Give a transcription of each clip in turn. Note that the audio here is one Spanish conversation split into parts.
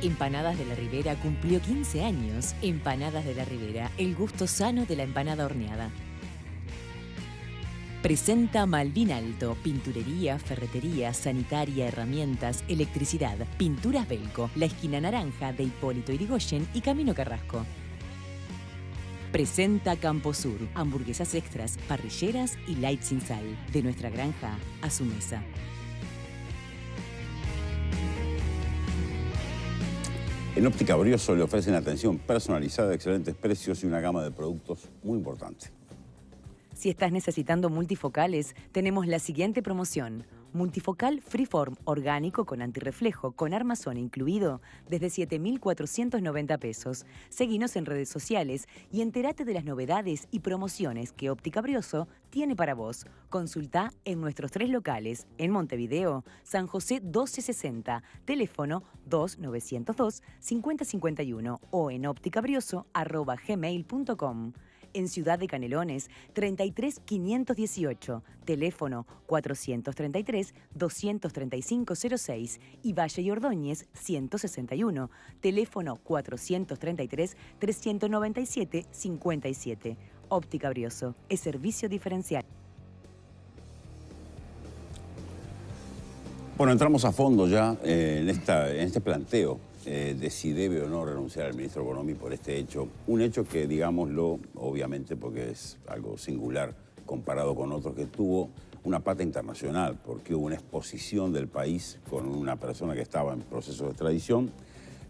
Empanadas de la Ribera cumplió 15 años. Empanadas de la Ribera, el gusto sano de la empanada horneada. Presenta Malvin Alto, pinturería, ferretería, sanitaria, herramientas, electricidad, pinturas Belco, la esquina naranja de Hipólito Yrigoyen y Camino Carrasco. Presenta Camposur, hamburguesas extras, parrilleras y light sin sal, de nuestra granja a su mesa. En Óptica Brioso le ofrecen atención personalizada, excelentes precios y una gama de productos muy importante. Si estás necesitando multifocales, tenemos la siguiente promoción. Multifocal Freeform orgánico con antirreflejo, con armazón incluido, desde 7.490 pesos. Seguinos en redes sociales y entérate de las novedades y promociones que Óptica Brioso tiene para vos. Consulta en nuestros 3 locales, en Montevideo, San José 1260, teléfono 2902-5051 o en opticabrioso@gmail.com. En Ciudad de Canelones, 33 518, teléfono 433-235-06 y Valle y Ordóñez, 161, teléfono 433-397-57. Óptica Brioso, es servicio diferencial. Bueno, entramos a fondo ya en este planteo de si debe o no renunciar el ministro Bonomi por este hecho. Un hecho que, digámoslo, obviamente, porque es algo singular comparado con otros, que tuvo una pata internacional, porque hubo una exposición del país con una persona que estaba en proceso de extradición,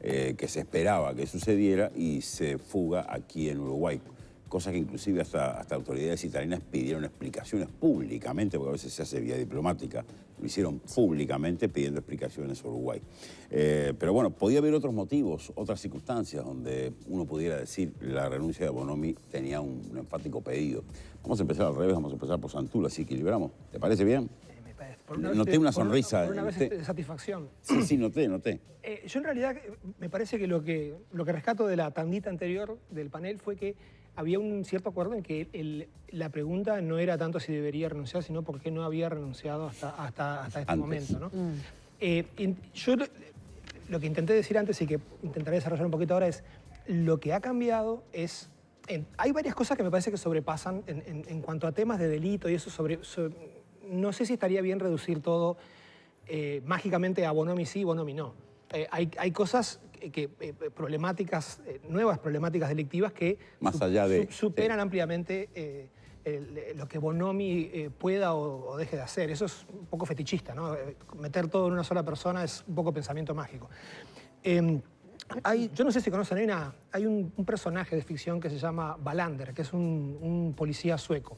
que se esperaba que sucediera y se fuga aquí en Uruguay. Cosa que inclusive hasta autoridades italianas pidieron explicaciones públicamente, porque a veces se hace vía diplomática, lo hicieron públicamente pidiendo explicaciones a Uruguay. Pero bueno, podía haber otros motivos, otras circunstancias donde uno pudiera decir la renuncia de Bonomi tenía un enfático pedido. Vamos a empezar al revés, vamos a empezar por Santula, así equilibramos. ¿Te parece bien? Noté una sonrisa. Por una vez de satisfacción. Sí, noté. Yo en realidad me parece que lo que rescato de la tandita anterior del panel fue que había un cierto acuerdo en que la pregunta no era tanto si debería renunciar, sino por qué no había renunciado hasta este momento, ¿no? Yo lo que intenté decir antes y que intentaré desarrollar un poquito ahora es, lo que ha cambiado es... hay varias cosas que me parece que sobrepasan en cuanto a temas de delito y eso no sé si estaría bien reducir todo mágicamente a Bonomi sí, Bonomi no. Hay cosas problemáticas, nuevas problemáticas delictivas que más allá de, superan ampliamente lo que Bonomi pueda o deje de hacer. Eso es un poco fetichista, ¿no? Meter todo en una sola persona es un poco pensamiento mágico. Yo no sé si conocen, hay un personaje de ficción que se llama Wallander, que es un policía sueco.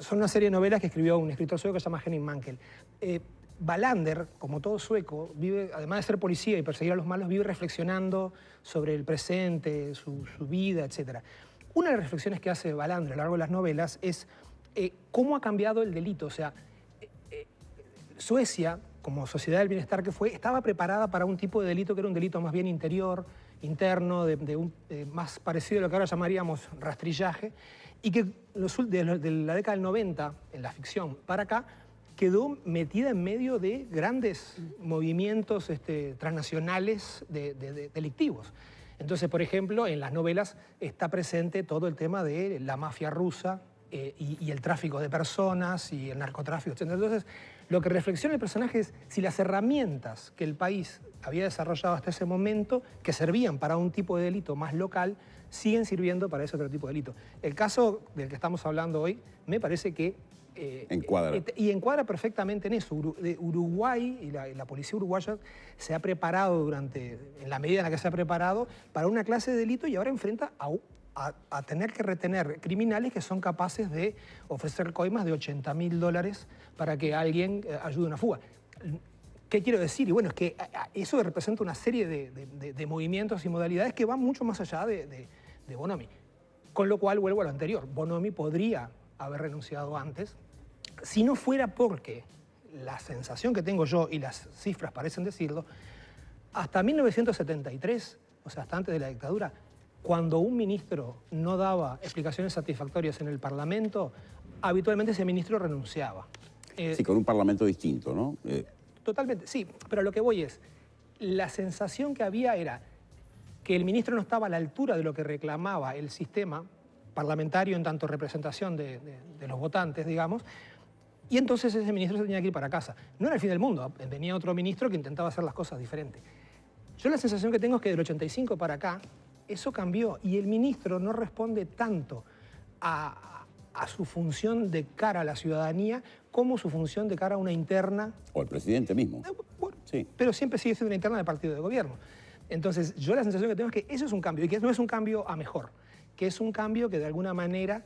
Son una serie de novelas que escribió un escritor sueco que se llama Henning Mankell. Wallander, como todo sueco, vive, además de ser policía y perseguir a los malos, vive reflexionando sobre el presente, su vida, etc. Una de las reflexiones que hace Wallander a lo largo de las novelas es cómo ha cambiado el delito. O sea, Suecia, como sociedad del bienestar que fue, estaba preparada para un tipo de delito que era un delito más bien interno, más parecido a lo que ahora llamaríamos rastrillaje, y que de la década del 90, en la ficción para acá, quedó metida en medio de grandes movimientos transnacionales delictivos. Entonces, por ejemplo, en las novelas está presente todo el tema de la mafia rusa y el tráfico de personas y el narcotráfico, etc. Entonces, lo que reflexiona el personaje es si las herramientas que el país había desarrollado hasta ese momento, que servían para un tipo de delito más local, siguen sirviendo para ese otro tipo de delito. El caso del que estamos hablando hoy me parece que encuadra. Y encuadra perfectamente en eso. Uruguay y la policía uruguaya se ha preparado en la medida en la que se ha preparado para una clase de delito y ahora enfrenta a tener que retener criminales que son capaces de ofrecer coimas de $80.000 para que alguien ayude a una fuga. ¿Qué quiero decir? Y bueno, es que eso representa una serie de movimientos y modalidades que van mucho más allá de Bonomi. Con lo cual, vuelvo a lo anterior, Bonomi podría haber renunciado antes, si no fuera porque la sensación que tengo yo, y las cifras parecen decirlo, hasta 1973, o sea, hasta antes de la dictadura, cuando un ministro no daba explicaciones satisfactorias en el Parlamento, habitualmente ese ministro renunciaba. Sí, con un Parlamento distinto, ¿no? Totalmente, sí, pero a lo que voy es, la sensación que había era que el ministro no estaba a la altura de lo que reclamaba el sistema parlamentario en tanto representación de los votantes, digamos, y entonces ese ministro se tenía que ir para casa. No era el fin del mundo, venía otro ministro que intentaba hacer las cosas diferentes. Yo la sensación que tengo es que del 85 para acá, eso cambió y el ministro no responde tanto a su función de cara a la ciudadanía como su función de cara a una interna. O el presidente mismo. Bueno, sí. Pero siempre sigue siendo una interna del partido de gobierno. Entonces, yo la sensación que tengo es que eso es un cambio, y que no es un cambio a mejor, que es un cambio que de alguna manera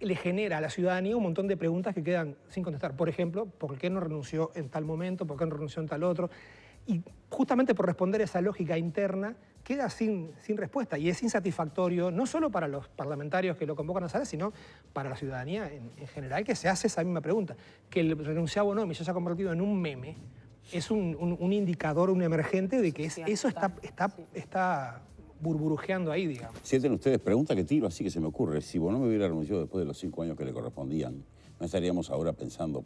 le genera a la ciudadanía un montón de preguntas que quedan sin contestar. Por ejemplo, ¿por qué no renunció en tal momento? ¿Por qué no renunció en tal otro? Y justamente por responder esa lógica interna, queda sin respuesta y es insatisfactorio no solo para los parlamentarios que lo convocan a sala, sino para la ciudadanía en general, que se hace esa misma pregunta. Que el renunciado Bonomi se haya convertido en un meme es un indicador, un emergente de que eso está burbujeando ahí, digamos. Sienten ustedes, pregunta que tiro así que se me ocurre, si Bonomi hubiera renunciado después de los 5 años que le correspondían, ¿no estaríamos ahora pensando,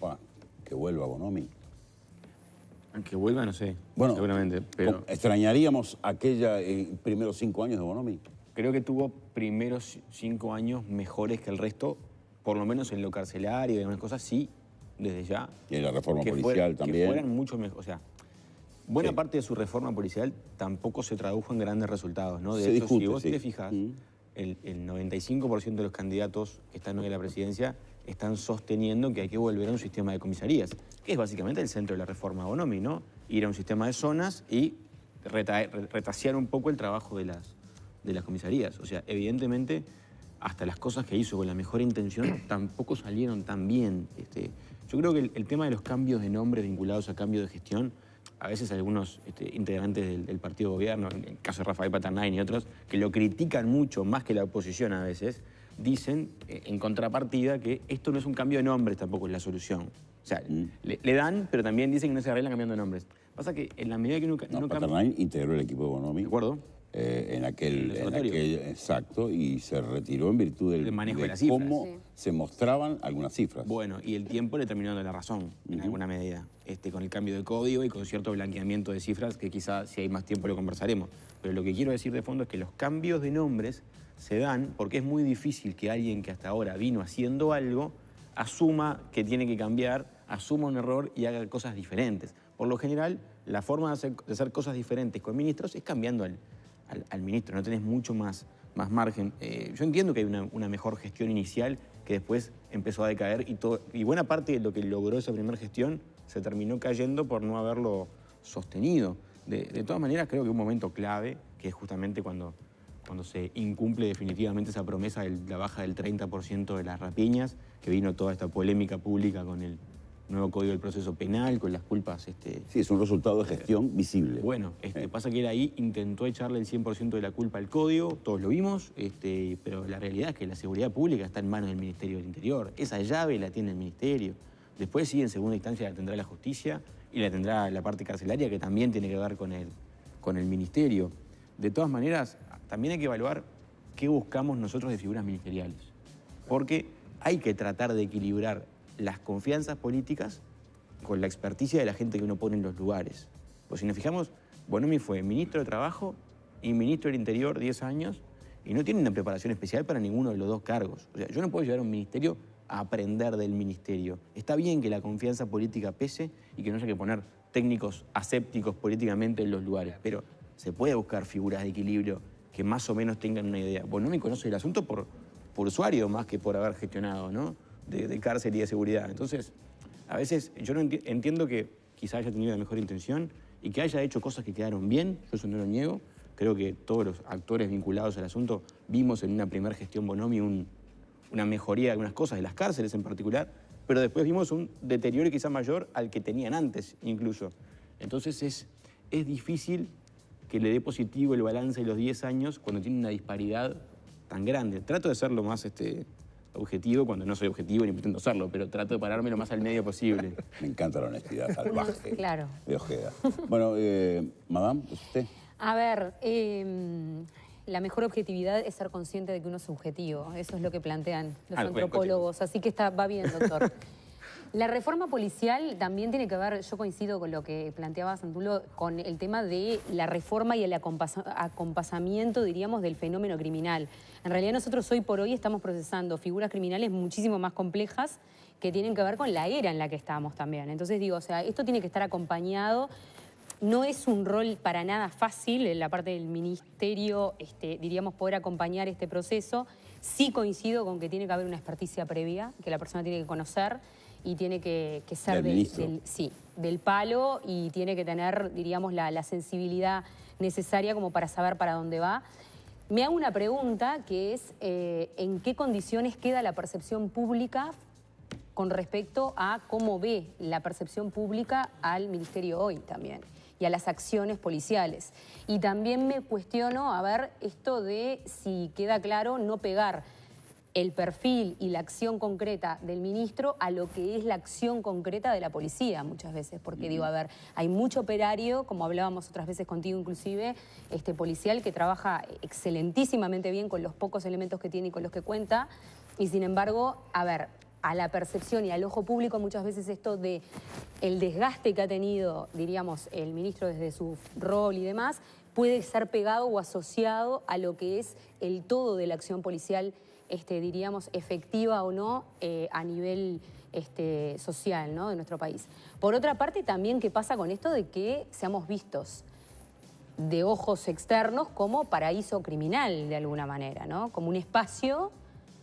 que vuelva Bonomi? Aunque vuelva, no sé, bueno, seguramente. Pero ¿extrañaríamos aquella primeros 5 años de Bonomi? creo que tuvo primeros 5 años mejores que el resto, por lo menos en lo carcelario y algunas cosas, sí, desde ya. Y en la reforma policial también. Que fueran mucho mejor, o sea, buena parte de su reforma policial tampoco se tradujo en grandes resultados, ¿no? De hecho, si vos te fijas, el 95% de los candidatos que están hoy en la presidencia están sosteniendo que hay que volver a un sistema de comisarías, que es básicamente el centro de la reforma Bonomi, ¿no? Ir a un sistema de zonas y retasear un poco el trabajo de las comisarías. O sea, evidentemente, hasta las cosas que hizo con la mejor intención tampoco salieron tan bien. Yo creo que el tema de los cambios de nombre vinculados a cambio de gestión, a veces algunos integrantes del partido de gobierno, en el caso de Rafael Paternain y otros, que lo critican mucho, más que la oposición a veces, dicen en contrapartida que esto no es un cambio de nombres tampoco es la solución. O sea, le dan, pero también dicen que no se arreglan cambiando de nombres. Pasa que en la medida que no cambia... Paternain integró el equipo de Bonomi. ¿De acuerdo? En aquel exacto, y se retiró en virtud del manejo de las cifras. Cómo se mostraban algunas cifras. Bueno, y el tiempo le terminó dando la razón, en alguna medida, con el cambio de código y con cierto blanqueamiento de cifras que quizás si hay más tiempo lo conversaremos. Pero lo que quiero decir de fondo es que los cambios de nombres se dan porque es muy difícil que alguien que hasta ahora vino haciendo algo asuma que tiene que cambiar, asuma un error y haga cosas diferentes. Por lo general, la forma de hacer cosas diferentes con ministros es cambiando al ministro, no tenés mucho más margen. Yo entiendo que hay una mejor gestión inicial que después empezó a decaer y buena parte de lo que logró esa primera gestión se terminó cayendo por no haberlo sostenido. De todas maneras, creo que un momento clave, que es justamente cuando se incumple definitivamente esa promesa de la baja del 30% de las rapiñas, que vino toda esta polémica pública con el nuevo Código del Proceso Penal, con las culpas... Sí, es un resultado de gestión visible. Bueno, pasa que él ahí intentó echarle el 100% de la culpa al Código, todos lo vimos, pero la realidad es que la seguridad pública está en manos del Ministerio del Interior. Esa llave la tiene el Ministerio. Después sí, en segunda instancia la tendrá la justicia y la tendrá la parte carcelaria, que también tiene que ver con el Ministerio. De todas maneras, también hay que evaluar qué buscamos nosotros de figuras ministeriales. Porque hay que tratar de equilibrar las confianzas políticas con la experticia de la gente que uno pone en los lugares. Pues si nos fijamos, Bonomi fue ministro de Trabajo y ministro del Interior 10 años y no tiene una preparación especial para ninguno de los dos cargos. O sea, yo no puedo llevar a un ministerio a aprender del ministerio. Está bien que la confianza política pese y que no haya que poner técnicos asépticos políticamente en los lugares, pero se puede buscar figuras de equilibrio que más o menos tengan una idea. Bonomi conoce el asunto por usuario más que por haber gestionado, ¿no? De cárcel y de seguridad. Entonces, a veces yo no entiendo que quizá haya tenido la mejor intención y que haya hecho cosas que quedaron bien, yo eso no lo niego. Creo que todos los actores vinculados al asunto vimos en una primera gestión Bonomi una mejoría de algunas cosas, de las cárceles en particular, pero después vimos un deterioro quizá mayor al que tenían antes incluso. Entonces es difícil que le dé positivo el balance de los 10 años cuando tiene una disparidad tan grande. Trato de ser lo más objetivo cuando no soy objetivo ni pretendo serlo, pero trato de pararme lo más al medio posible. Me encanta la honestidad salvaje. Claro. De Ojeda. Bueno, madame, ¿usted? A ver, la mejor objetividad es ser consciente de que uno es subjetivo. Eso es lo que plantean los antropólogos. Así que va bien, doctor. La reforma policial también tiene que ver, yo coincido con lo que planteaba Santulo, con el tema de la reforma y el acompasamiento, diríamos, del fenómeno criminal. En realidad nosotros hoy por hoy estamos procesando figuras criminales muchísimo más complejas que tienen que ver con la era en la que estamos también. Entonces digo, o sea, esto tiene que estar acompañado. No es un rol para nada fácil en la parte del ministerio, diríamos, poder acompañar este proceso. Sí coincido con que tiene que haber una experticia previa, que la persona tiene que conocer y tiene que ser del palo y tiene que tener, diríamos, la sensibilidad necesaria como para saber para dónde va. Me hago una pregunta que es, ¿en qué condiciones queda la percepción pública con respecto a cómo ve la percepción pública al ministerio hoy también y a las acciones policiales? Y también me cuestiono, a ver, esto de si queda claro no pegar el perfil y la acción concreta del ministro a lo que es la acción concreta de la policía muchas veces, porque digo, a ver, hay mucho operario, como hablábamos otras veces contigo inclusive, policial que trabaja excelentísimamente bien con los pocos elementos que tiene y con los que cuenta, y sin embargo, a ver, a la percepción y al ojo público muchas veces esto de el desgaste que ha tenido, diríamos, el ministro desde su rol y demás, puede ser pegado o asociado a lo que es el todo de la acción policial, diríamos, efectiva o no a nivel social, ¿no?, de nuestro país. Por otra parte, también, ¿qué pasa con esto de que seamos vistos de ojos externos como paraíso criminal, de alguna manera, ¿no? Como un espacio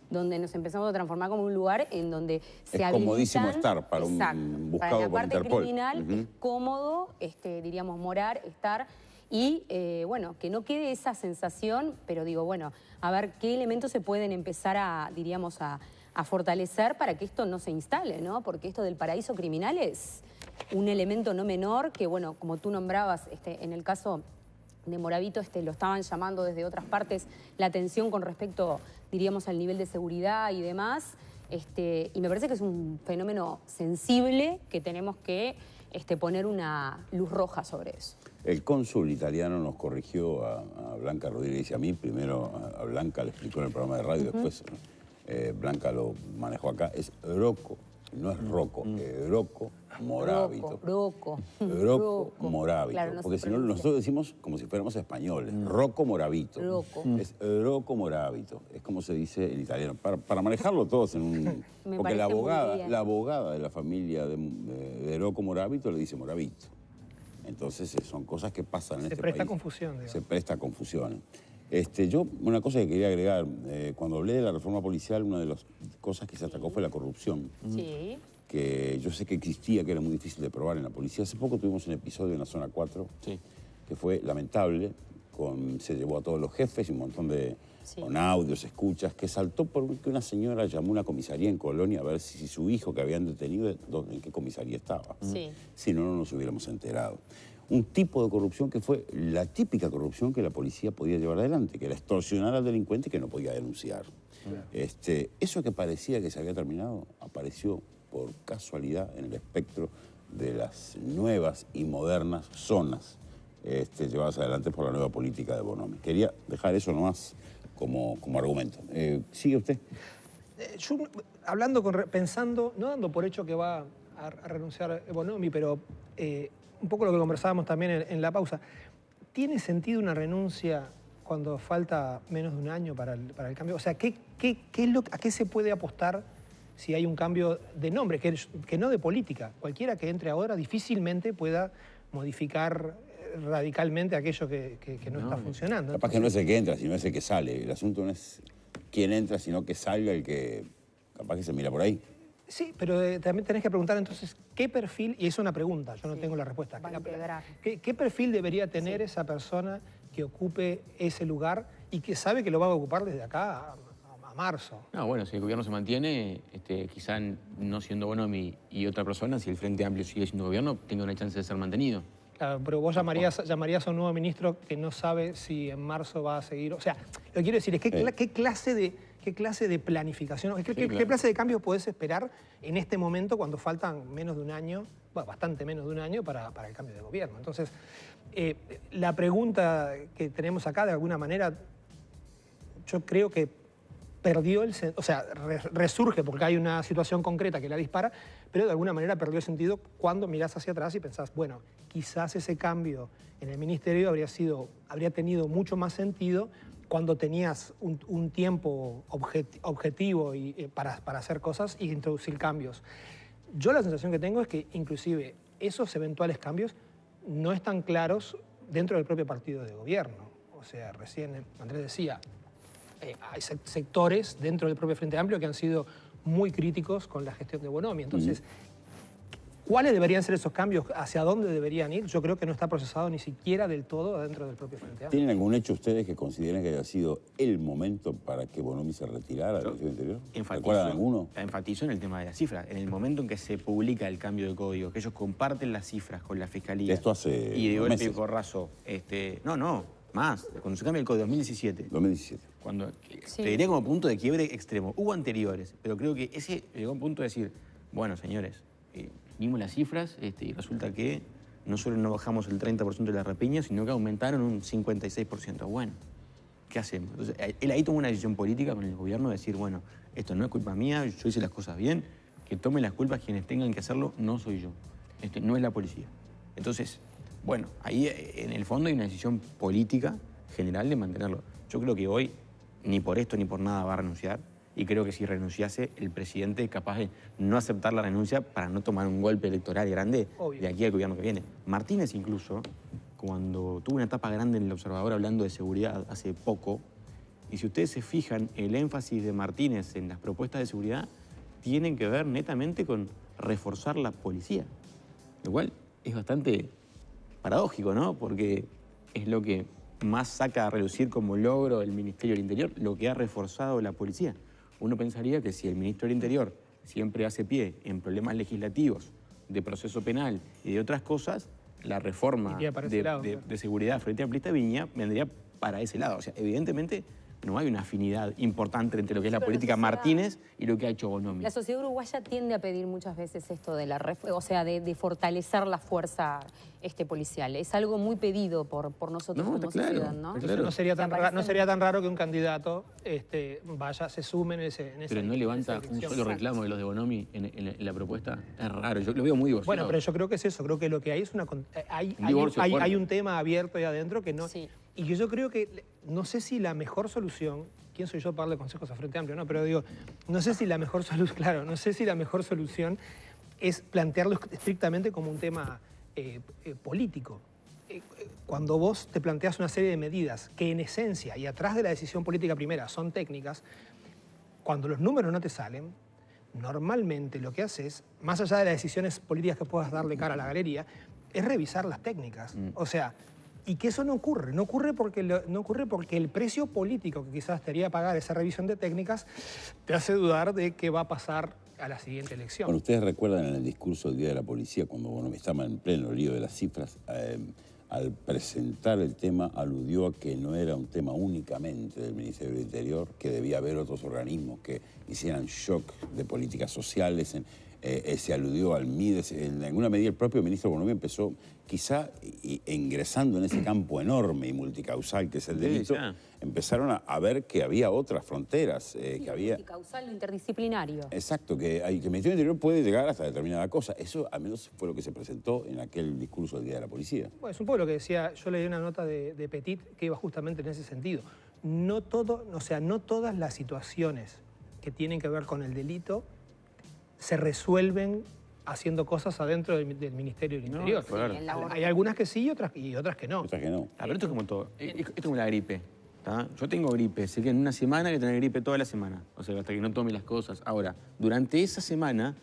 donde nos empezamos a transformar como un lugar en donde se habilitan... Es comodísimo estar para un buscado por Interpol. Para la parte criminal es cómodo, diríamos, morar, estar... Y, bueno, que no quede esa sensación, pero digo, bueno, a ver qué elementos se pueden empezar a, diríamos, a fortalecer para que esto no se instale, ¿no? Porque esto del paraíso criminal es un elemento no menor que, bueno, como tú nombrabas, en el caso de Moravito, lo estaban llamando desde otras partes la atención con respecto, diríamos, al nivel de seguridad y demás, y me parece que es un fenómeno sensible que tenemos que poner una luz roja sobre eso. El cónsul italiano nos corrigió a Blanca Rodríguez y a mí. Primero a Blanca le explicó en el programa de radio, después Blanca lo manejó acá. Es Rocco, no es Rocco, es Rocco Moravito. Rocco Moravito. Claro, porque si no, nosotros decimos como si fuéramos españoles. Rocco Moravito. Es Rocco Moravito. Es como se dice en italiano. Para manejarlo todos en un... Porque la abogada de la familia de Rocco Moravito le dice Moravito. Entonces son cosas que pasan en este país. Se presta confusión, digamos. Se presta confusión. Yo, una cosa que quería agregar, cuando hablé de la reforma policial, una de las cosas que se atacó fue la corrupción. Sí. Que yo sé que existía, que era muy difícil de probar en la policía. Hace poco tuvimos un episodio en la zona 4, que fue lamentable, se llevó a todos los jefes y un montón de... con audios, escuchas, que saltó porque una señora llamó a una comisaría en Colonia a ver si su hijo que habían detenido, en qué comisaría estaba. Si no, no nos hubiéramos enterado. Un tipo de corrupción que fue la típica corrupción que la policía podía llevar adelante, que era extorsionar al delincuente que no podía denunciar. Eso que parecía que se había terminado, apareció por casualidad en el espectro de las nuevas y modernas zonas llevadas adelante por la nueva política de Bonomi. Quería dejar eso nomás como argumento. ¿Sigue usted? Yo, pensando, no dando por hecho que va a renunciar Bonomi, pero un poco lo que conversábamos también en la pausa, ¿tiene sentido una renuncia cuando falta menos de un año para el cambio? O sea, ¿a qué se puede apostar si hay un cambio de nombre, que no de política? Cualquiera que entre ahora difícilmente pueda modificar radicalmente aquello que no está funcionando. Capaz que no es el que entra, sino es el que sale. El asunto no es quién entra, sino que salga el que capaz que se mira por ahí. Sí, pero también tenés que preguntar entonces qué perfil, y es una pregunta, yo no tengo la respuesta. ¿Qué perfil debería tener esa persona que ocupe ese lugar y que sabe que lo va a ocupar desde acá a marzo? No, bueno, si el gobierno se mantiene, quizá no siendo Bonomi y otra persona, si el Frente Amplio sigue siendo gobierno, tenga una chance de ser mantenido. Claro, pero vos llamarías a un nuevo ministro que no sabe si en marzo va a seguir. O sea, lo que quiero decir es qué clase de planificación, qué clase de cambios podés esperar en este momento cuando faltan menos de un año, bueno, bastante menos de un año para el cambio de gobierno. Entonces, la pregunta que tenemos acá, de alguna manera, yo creo que perdió o sea, resurge porque hay una situación concreta que la dispara, pero de alguna manera perdió el sentido cuando mirás hacia atrás y pensás, bueno, quizás ese cambio en el ministerio habría tenido mucho más sentido cuando tenías un tiempo objetivo para hacer cosas y introducir cambios. Yo la sensación que tengo es que inclusive esos eventuales cambios no están claros dentro del propio partido de gobierno. O sea, recién Andrés decía, hay sectores dentro del propio Frente Amplio que han sido muy críticos con la gestión de Bonomi. Entonces, ¿cuáles deberían ser esos cambios? ¿Hacia dónde deberían ir? Yo creo que no está procesado ni siquiera del todo dentro del propio Frente Amplio. ¿Tienen algún hecho ustedes que consideren que haya sido el momento para que Bonomi se retirara del Ministerio del Interior? ¿Recuerdan alguno? Enfatizo en el tema de las cifras. En el momento en que se publica el cambio de código, que ellos comparten las cifras con la Fiscalía. Esto hace y de golpe y meses. porrazo. Más. Cuando se cambia el código, 2017. 2017. Cuando, te diría como punto de quiebre extremo. Hubo anteriores, pero creo que ese llegó a un punto de decir, bueno, señores, vimos las cifras y resulta que no solo no bajamos el 30% de la rapiña, sino que aumentaron un 56%. Bueno, ¿qué hacemos? Entonces, él ahí tomó una decisión política con el gobierno de decir, bueno, esto no es culpa mía, yo hice las cosas bien, que tomen las culpas quienes tengan que hacerlo, no soy yo. No es la policía. Entonces, bueno, ahí en el fondo hay una decisión política general de mantenerlo. Yo creo que hoy, ni por esto ni por nada va a renunciar, y creo que si renunciase, el presidente es capaz de no aceptar la renuncia para no tomar un golpe electoral grande de aquí al gobierno que viene. Martínez incluso, cuando tuvo una etapa grande en El Observador hablando de seguridad hace poco, y si ustedes se fijan, el énfasis de Martínez en las propuestas de seguridad tienen que ver netamente con reforzar la policía, lo cual es bastante paradójico, ¿no? Porque es lo que más saca a relucir como logro el Ministerio del Interior, lo que ha reforzado la policía. Uno pensaría que si el Ministro del Interior siempre hace pie en problemas legislativos, de proceso penal y de otras cosas, la reforma de seguridad frente a amplista vendría para ese lado. O sea, evidentemente no hay una afinidad importante entre lo que es la política Martínez y lo que ha hecho Bonomi. La sociedad uruguaya tiende a pedir muchas veces esto de de fortalecer la fuerza policial. Es algo muy pedido por nosotros como sociedad, ¿no? Claro. No sería tan raro que un candidato se sume en ese Pero no levanta un solo reclamo de los de Bonomi en la propuesta. Es raro, yo lo veo muy divorciado. Bueno, pero yo creo que es eso. Creo que lo que hay es hay un tema abierto ahí adentro que no... Sí. Y que yo creo que, no sé si la mejor solución, ¿quién soy yo para darle consejos a Frente Amplio? No, pero digo, no sé si la mejor solución es plantearlo estrictamente como un tema político. Cuando vos te planteas una serie de medidas que en esencia y atrás de la decisión política primera son técnicas, cuando los números no te salen, normalmente lo que haces, más allá de las decisiones políticas que puedas dar de cara a la galería, es revisar las técnicas. O sea, y que eso no ocurre. No ocurre porque el precio político que quizás te haría pagar esa revisión de técnicas te hace dudar de qué va a pasar a la siguiente elección. Bueno, ustedes recuerdan en el discurso del Día de la Policía, cuando Bonomi estaba en pleno lío de las cifras, al presentar el tema aludió a que no era un tema únicamente del Ministerio del Interior, que debía haber otros organismos que hicieran shock de políticas sociales. Se aludió al MIDES. En alguna medida el propio ministro Bonomi empezó, quizá ingresando en ese campo enorme y multicausal que es el delito, empezaron a ver que había otras fronteras. Que había multicausal, lo interdisciplinario. Exacto, que el Ministerio del Interior puede llegar hasta determinada cosa. Eso al menos fue lo que se presentó en aquel discurso del Día de la Policía. Bueno, es un poco lo que decía, yo leí una nota de Petit que iba justamente en ese sentido. No todas las situaciones que tienen que ver con el delito se resuelven haciendo cosas adentro del Ministerio del Interior. Claro. Hay algunas que sí y otras que no. Otras que no. Pero esto es como todo. Esto es como la gripe. Yo tengo gripe, sé que en una semana hay que tener gripe toda la semana. O sea, hasta que no tome las cosas. Ahora, durante esa semana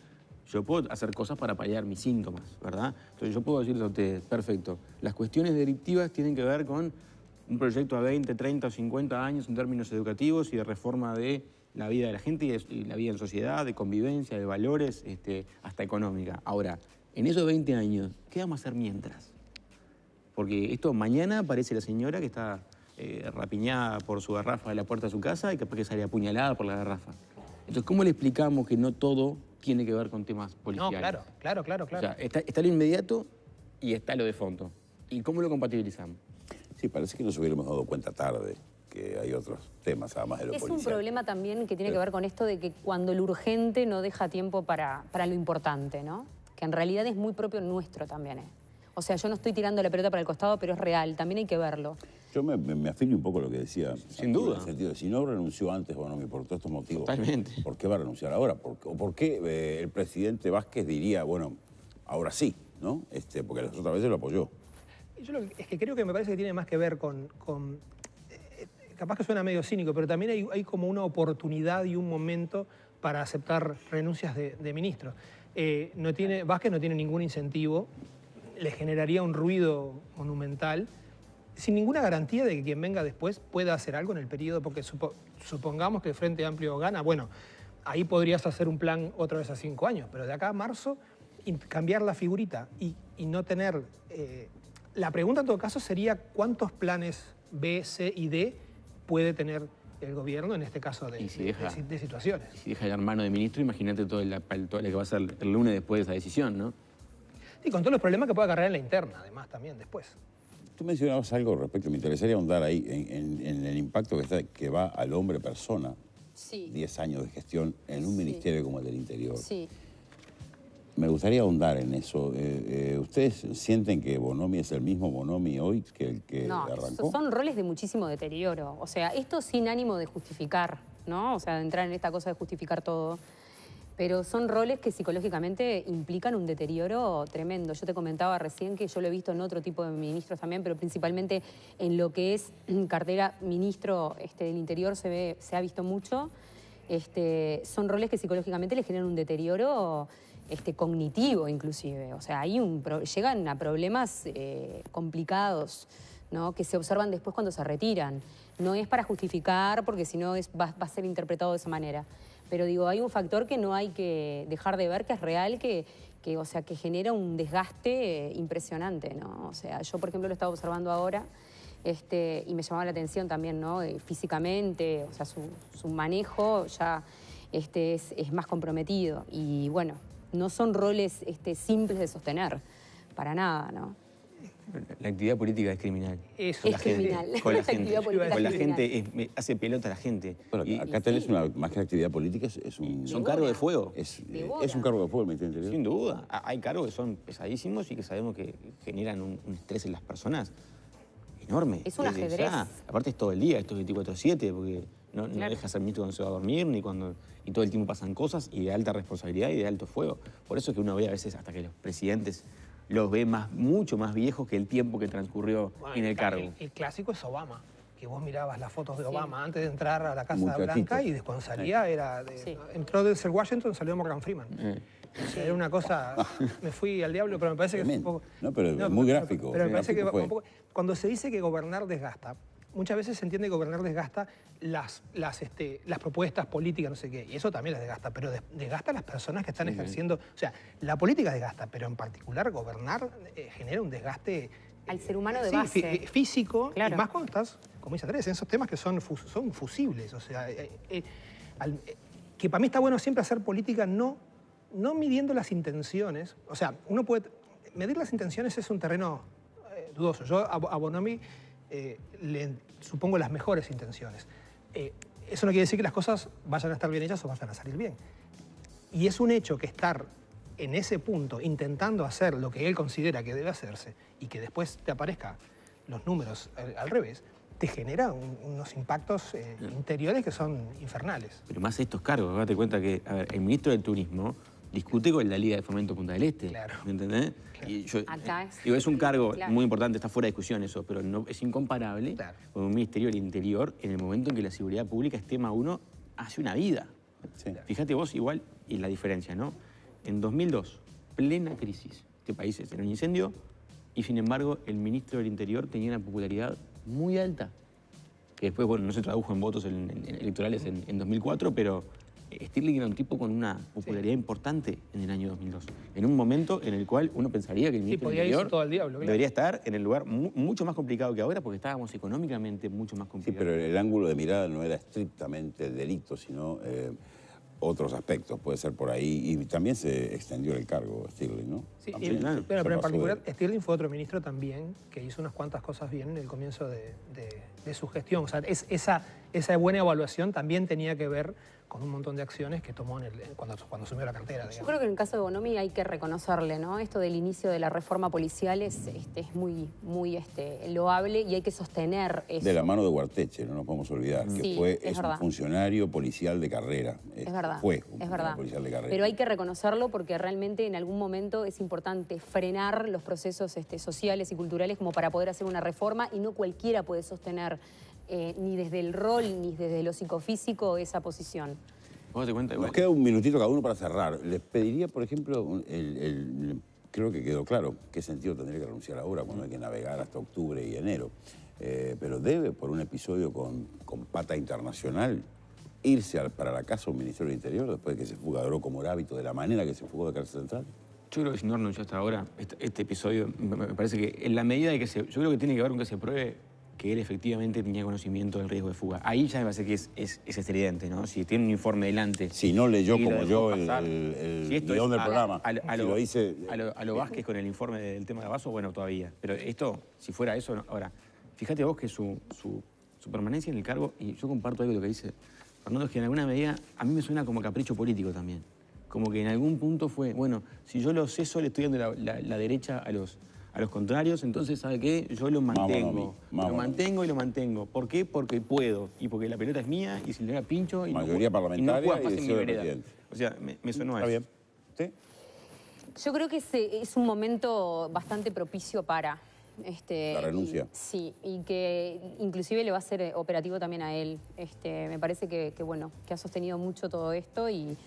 yo puedo hacer cosas para paliar mis síntomas, ¿verdad? Entonces yo puedo decirles a ustedes, perfecto, las cuestiones delictivas tienen que ver con un proyecto a 20, 30 o 50 años en términos educativos y de reforma de la vida de la gente y la vida en sociedad, de convivencia, de valores, hasta económica. Ahora, en esos 20 años, ¿qué vamos a hacer mientras? Porque mañana aparece la señora que está rapiñada por su garrafa de la puerta de su casa y capaz que sale apuñalada por la garrafa. Entonces, ¿cómo le explicamos que no todo tiene que ver con temas policiales? No, claro. O sea, está lo inmediato y está lo de fondo. ¿Y cómo lo compatibilizamos? Sí, parece que nos hubiéramos dado cuenta tarde. que hay otros temas, además de lo policial. Es un problema también que tiene que ver con esto de que cuando lo urgente no deja tiempo para lo importante, ¿no? Que en realidad es muy propio nuestro también, ¿eh? O sea, yo no estoy tirando la pelota para el costado, pero es real, también hay que verlo. Yo me afilio un poco a lo que decía. Sin duda. En el sentido de, si no renunció antes, Bonomi, por todos estos motivos, Totalmente. ¿por qué va a renunciar ahora? ¿Por qué el presidente Vázquez diría, bueno, ahora sí, ¿no? Porque las otras veces lo apoyó. Yo es que creo que me parece que tiene más que ver con capaz que suena medio cínico, pero también hay como una oportunidad y un momento para aceptar renuncias de ministros. Vázquez no tiene ningún incentivo, le generaría un ruido monumental, sin ninguna garantía de que quien venga después pueda hacer algo en el periodo, porque supongamos que el Frente Amplio gana, bueno, ahí podrías hacer un plan otra vez a 5 años, pero de acá a marzo, cambiar la figurita y no tener... la pregunta en todo caso sería cuántos planes B, C y D puede tener el gobierno en este caso de situaciones. Y si deja de dar mano de ministro, imagínate todo lo que va a ser el lunes después de esa decisión, ¿no? Y con todos los problemas que puede acarrear en la interna, además, también después. Tú mencionabas algo respecto, me interesaría ahondar ahí en el impacto que va al hombre persona. Sí. 10 años de gestión en un ministerio como el del Interior. Sí. Me gustaría ahondar en eso. ¿Ustedes sienten que Bonomi es el mismo Bonomi hoy que el que arrancó? No, son roles de muchísimo deterioro. O sea, esto sin ánimo de justificar, ¿no? O sea, de entrar en esta cosa de justificar todo. Pero son roles que psicológicamente implican un deterioro tremendo. Yo te comentaba recién que yo lo he visto en otro tipo de ministros también, pero principalmente en lo que es cartera ministro del Interior se ha visto mucho. Son roles que psicológicamente le generan un deterioro cognitivo inclusive. O sea, llegan a problemas complicados, ¿no? Que se observan después cuando se retiran. No es para justificar, porque si no va a ser interpretado de esa manera. Pero digo, hay un factor que no hay que dejar de ver, que es real, que genera un desgaste impresionante, ¿no? O sea, yo, por ejemplo, lo estaba observando ahora y me llamaba la atención también, ¿no? Físicamente, o sea, su manejo ya es más comprometido. Y bueno, no son roles simples de sostener, para nada, ¿no? La actividad política es criminal. Eso. Es criminal. Con la actividad gente. política Con la es criminal. gente hace pelota a la gente. Bueno, acá tenés más que actividad política, Son cargos de fuego. es un cargo de fuego el Ministerio del Interior. Sin duda. Hay cargos que son pesadísimos y que sabemos que generan un estrés en las personas enorme. Es un Desde ajedrez. ya. Aparte es todo el día, esto es 24/7, porque no deja ser ministro cuando se va a dormir, y todo el tiempo pasan cosas, y de alta responsabilidad y de alto fuego. Por eso es que uno ve a veces hasta que los presidentes los ve mucho más viejos que el tiempo que transcurrió en el cargo. El clásico es Obama, que vos mirabas las fotos de Obama antes de entrar a la Casa Muchachito. Blanca y después salía, entró desde el Washington, salió Morgan Freeman. O sea, era una cosa, me fui al diablo, pero me parece que es un poco... No, pero es muy gráfico. Pero me parece que fue. un poco, cuando se dice que gobernar desgasta, muchas veces se entiende que gobernar desgasta las propuestas políticas, no sé qué, y eso también las desgasta, pero desgasta a las personas que están ejerciendo... O sea, la política desgasta, pero en particular gobernar genera un desgaste... Al ser humano de base. Físico, Claro. y más cuando estás, como dice Andrés, en esos temas que son fusibles. O sea, que para mí está bueno siempre hacer política no midiendo las intenciones. O sea, uno puede... Medir las intenciones es un terreno dudoso. Yo a Bonomi le supongo las mejores intenciones. Eso no quiere decir que las cosas vayan a estar bien hechas o vayan a salir bien. Y es un hecho que estar en ese punto intentando hacer lo que él considera que debe hacerse y que después te aparezcan los números al revés, te genera unos impactos interiores que son infernales. Pero más estos cargos, date cuenta que, a ver, el ministro del Turismo discute con la Liga de Fomento Punta del Este. Claro. ¿Me entendés? Claro. Y yo, Acá es un cargo claro. muy importante, está fuera de discusión eso, pero no, es incomparable Claro. con un Ministerio del Interior en el momento en que la seguridad pública es tema uno hace una vida. Sí. Fíjate vos igual y la diferencia, ¿no? En 2002, plena crisis, este país tenía un incendio y sin embargo el ministro del Interior tenía una popularidad muy alta. Que después, bueno, no se tradujo en votos electorales en 2004, pero Stirling era un tipo con una popularidad importante en el año 2002. En un momento en el cual uno pensaría que el ministro del podía irse Interior todo al diablo, claro. debería estar en el lugar mucho más complicado que ahora porque estábamos económicamente mucho más Sí, complicados. pero el ángulo de mirada no era estrictamente el delito, sino otros aspectos, puede ser por ahí. Y también se extendió el cargo Stirling, ¿no? Sí, También, pero ya en pasó particular de- Stirling fue otro ministro también que hizo unas cuantas cosas bien en el comienzo de su gestión. O sea, esa buena evaluación también tenía que ver con un montón de acciones que tomó cuando asumió la cartera. Yo Digamos. creo que en el caso de Bonomi hay que reconocerle, ¿no? Esto del inicio de la reforma policial es muy loable y hay que sostener eso. De la mano de Guarteche, no nos podemos olvidar, que Sí, es un verdad. funcionario policial de carrera. Es verdad. Fue un es funcionario verdad. policial de carrera. Pero hay que reconocerlo porque realmente en algún momento es importante frenar los procesos sociales y culturales como para poder hacer una reforma y no cualquiera puede sostener ni desde el rol ni desde lo psicofísico esa posición. ¿Vos te cuenta? Nos queda un minutito cada uno para cerrar. Les pediría, por ejemplo, creo que quedó claro qué sentido tendría que renunciar ahora cuando hay que navegar hasta octubre y enero. Pero debe, por un episodio con pata internacional, irse para la casa un Ministerio del Interior después de que se fuga Groco Moravito de la manera que se fugó de Cárcel Central. Yo creo que si no renunció hasta ahora, este episodio, me parece que en la medida de que yo creo que tiene que ver con que se pruebe que él efectivamente tenía conocimiento del riesgo de fuga. Ahí ya me parece que es estridente, ¿no? Si tiene un informe delante... Si no leyó y lo como dejó yo pasar, el si esto guión es del programa, a si lo hice... lo Vázquez con el informe del tema de Vaso, bueno, todavía. Pero esto, si fuera eso... no. Ahora, fíjate vos que su permanencia en el cargo, y yo comparto algo de lo que dice Fernando, es que en alguna medida a mí me suena como capricho político también. Como que en algún punto fue, bueno, si yo lo ceso, le estoy dando la derecha a los contrarios, entonces, ¿sabe qué? Yo lo mantengo. Lo mantengo y lo mantengo. ¿Por qué? Porque puedo. Y porque la pelota es mía y si le da pincho... Y Mayoría parlamentaria y no juega más y en mi deseo del vereda. presidente. O sea, me sonó a Está eso. bien. ¿Sí? Yo creo que es un momento bastante propicio para... La renuncia. Sí, y que inclusive le va a ser operativo también a él. Me parece que ha sostenido mucho todo esto y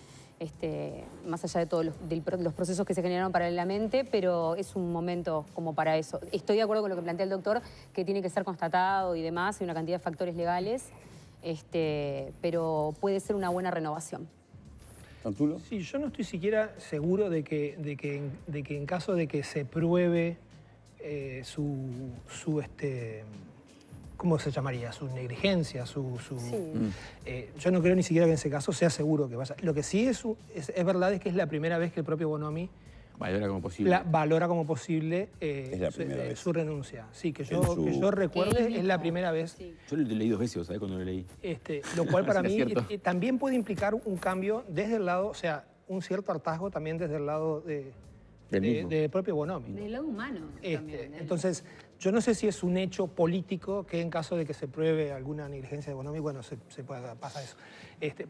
más allá de todos los procesos que se generaron paralelamente, pero es un momento como para eso. Estoy de acuerdo con lo que plantea el doctor, que tiene que ser constatado y demás, hay una cantidad de factores legales, pero puede ser una buena renovación. ¿Tantulo? Sí, yo no estoy siquiera seguro de que en caso de que se pruebe ¿cómo se llamaría? Su negligencia, Sí. Yo no creo ni siquiera que en ese caso sea seguro que vaya. Lo que sí es verdad es que es la primera vez que el propio Bonomi Valora como posible. valora como posible Es la primera vez. su renuncia. Sí, que En yo recuerde, Él es mismo. la primera vez. Sí. Yo lo leí 2 veces, ¿sabes? Cuando lo leí. Lo cual para Sí, es mí cierto. también puede implicar un cambio desde el lado, o sea, un cierto hartazgo también desde el lado Del mismo. del propio Bonomi. Del lado humano también. Entonces, yo no sé si es un hecho político que en caso de que se pruebe alguna negligencia de Bonomi, bueno, se pueda pasar eso.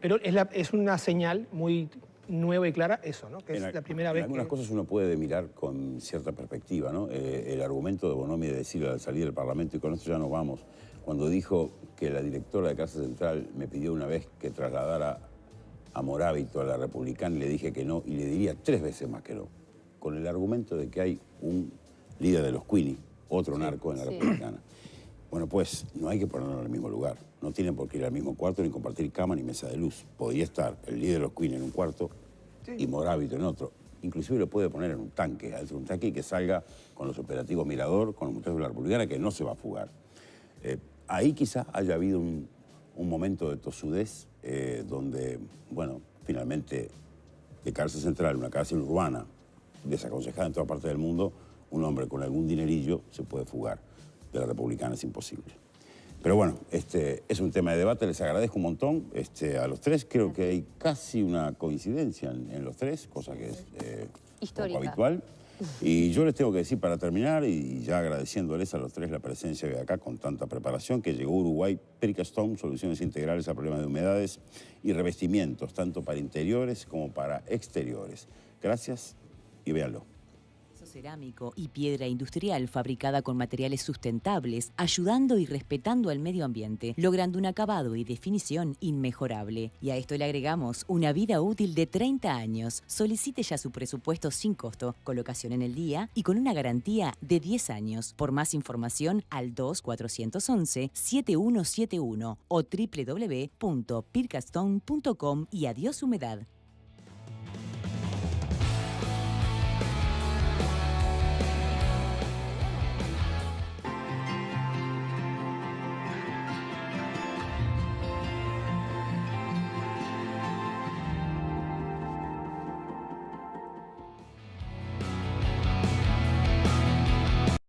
Pero es una señal muy nueva y clara eso, ¿no? Que es la primera vez algunas que... cosas uno puede mirar con cierta perspectiva, ¿no? El argumento de Bonomi de decir al salir del Parlamento, y con esto ya nos vamos, cuando dijo que la directora de Casa Central me pidió una vez que trasladara a Moravito a la Republicana y le dije que no, y le diría 3 veces más que no, con el argumento de que hay un líder de los Queenie, otro narco en la Republicana. Bueno, pues no hay que ponerlo en el mismo lugar. No tienen por qué ir al mismo cuarto, ni compartir cama, ni mesa de luz. Podría estar el líder de los Queenie en un cuarto y Moravito en otro. Inclusive lo puede poner en un tanque, adentro de un tanque y que salga con los operativos Mirador, con los muchachos de la Republicana, que no se va a fugar. Ahí quizá haya habido un momento de tosudez donde, bueno, finalmente de cárcel central, una cárcel urbana, desaconsejada en toda parte del mundo, un hombre con algún dinerillo se puede fugar. De la Republicana es imposible. Pero bueno, es un tema de debate, les agradezco un montón a los tres. Creo que hay casi una coincidencia en los tres, cosa que es Histórica. poco habitual. Y yo les tengo que decir para terminar, y ya agradeciéndoles a los tres la presencia de acá con tanta preparación, que llegó Uruguay Pericastone, soluciones integrales a problemas de humedades y revestimientos, tanto para interiores como para exteriores. Gracias y véanlo. Cerámico y piedra industrial fabricada con materiales sustentables, ayudando y respetando al medio ambiente, logrando un acabado y definición inmejorable. Y a esto le agregamos una vida útil de 30 años. Solicite ya su presupuesto sin costo, colocación en el día y con una garantía de 10 años. Por más información al 2411-7171 o www.pircastone.com y adiós humedad.